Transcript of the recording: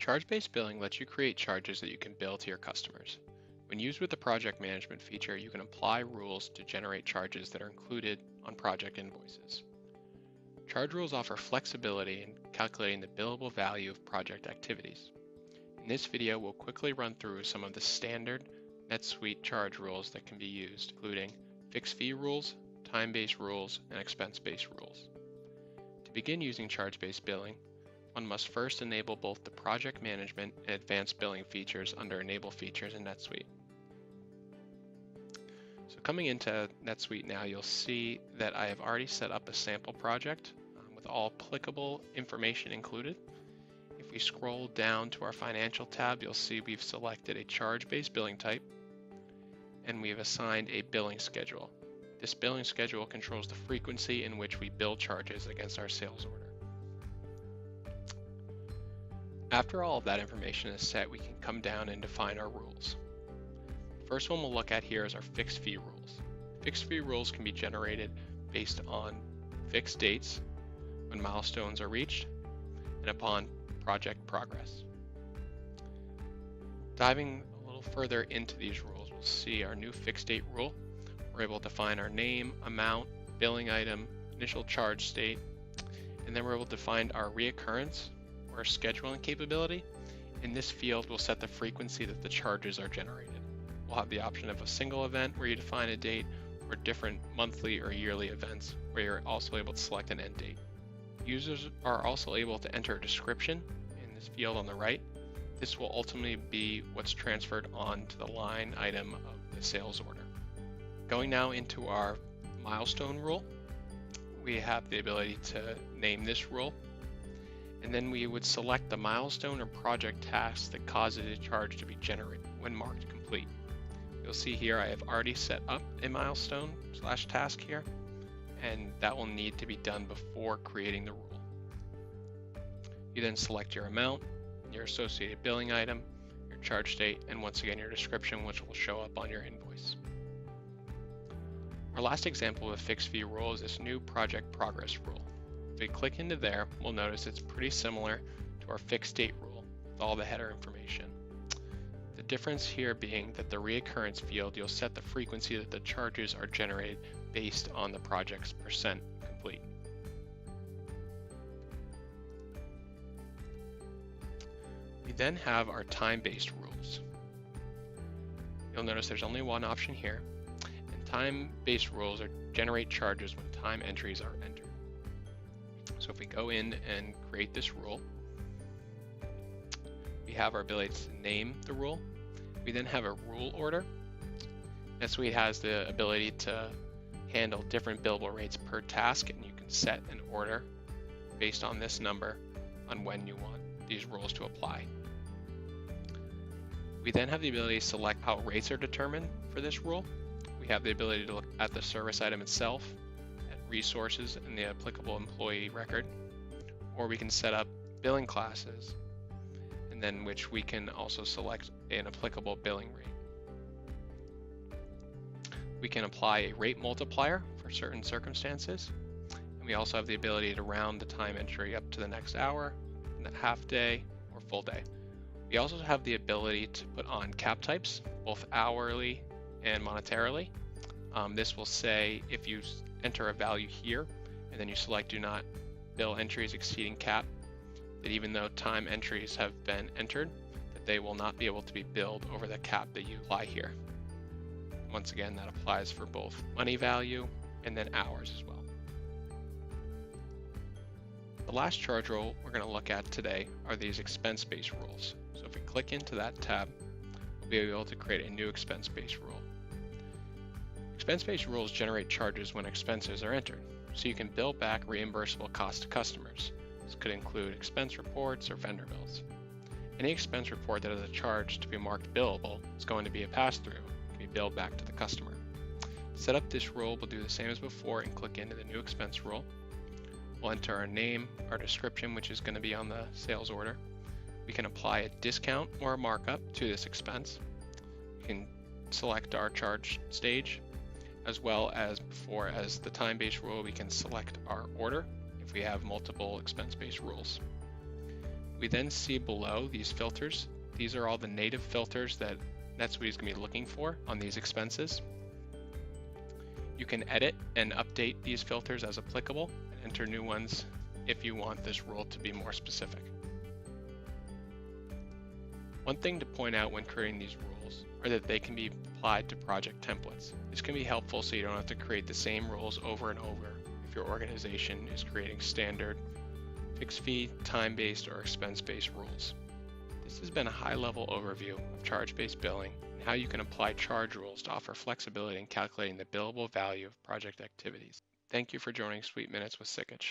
Charge-based billing lets you create charges that you can bill to your customers. When used with the project management feature, you can apply rules to generate charges that are included on project invoices. Charge rules offer flexibility in calculating the billable value of project activities. In this video, we'll quickly run through some of the standard NetSuite charge rules that can be used, including fixed fee rules, time-based rules, and expense-based rules. To begin using charge-based billing, one must first enable both the project management and advanced billing features under Enable Features in NetSuite. So coming into NetSuite now, you'll see that I have already set up a sample project with all applicable information included. If we scroll down to our Financial tab, you'll see we've selected a charge-based billing type, and we've assigned a billing schedule. This billing schedule controls the frequency in which we bill charges against our sales order. After all of that information is set, we can come down and define our rules. The first one we'll look at here is our fixed fee rules. Fixed fee rules can be generated based on fixed dates, when milestones are reached, and upon project progress. Diving a little further into these rules, we'll see our new fixed date rule. We're able to define our name, amount, billing item, initial charge date, and then we're able to find our reoccurrence or scheduling capability. In this field, we'll set the frequency that the charges are generated. We'll have the option of a single event where you define a date, or different monthly or yearly events where you're also able to select an end date. Users are also able to enter a description in this field on the right. This will ultimately be what's transferred on to the line item of the sales order. Going now into our milestone rule, we have the ability to name this rule, and then we would select the milestone or project task that causes a charge to be generated when marked complete. You'll see here I have already set up a milestone/task here, and that will need to be done before creating the rule. You then select your amount, your associated billing item, your charge date, and once again your description, which will show up on your invoice. Our last example of a fixed fee rule is this new project progress rule. If we click into there, we'll notice it's pretty similar to our fixed date rule with all the header information. The difference here being that the reoccurrence field, you'll set the frequency that the charges are generated based on the project's percent complete. We then have our time-based rules. You'll notice there's only one option here, and time-based rules generate charges when time entries are entered. So if we go in and create this rule, we have our ability to name the rule. We then have a rule order. NetSuite has the ability to handle different billable rates per task, and you can set an order based on this number on when you want these rules to apply. We then have the ability to select how rates are determined for this rule. We have the ability to look at the service item itself, at resources and the applicable employee record, or we can set up billing classes, and then which we can also select an applicable billing rate. We can apply a rate multiplier for certain circumstances, and we also have the ability to round the time entry up to the next hour, half day, or full day. We also have the ability to put on cap types, both hourly and monetarily. This will say if you enter a value here, and then you select do not bill entries exceeding cap, that even though time entries have been entered, that they will not be able to be billed over the cap that you apply here. Once again, that applies for both money value and then hours as well. The last charge rule we're going to look at today are these expense-based rules. So if we click into that tab, we'll be able to create a new expense-based rule. Expense-based rules generate charges when expenses are entered, so you can bill back reimbursable costs to customers. This could include expense reports or vendor bills. Any expense report that has a charge to be marked billable is going to be a pass-through, can be billed back to the customer. To set up this rule, we'll do the same as before and click into the new expense rule. We'll enter our name, our description, which is going to be on the sales order. We can apply a discount or a markup to this expense. We can select our charge stage, as well as before, as the time-based rule, we can select our order if we have multiple expense-based rules. We then see below these filters. These are all the native filters that NetSuite is going to be looking for on these expenses. You can edit and update these filters as applicable and enter new ones if you want this rule to be more specific. One thing to point out when creating these rules are that they can be applied to project templates. This can be helpful so you don't have to create the same rules over and over if your organization is creating standard fixed fee, time-based, or expense-based rules. This has been a high-level overview of charge-based billing and how you can apply charge rules to offer flexibility in calculating the billable value of project activities. Thank you for joining Suite Minutes with Sikich.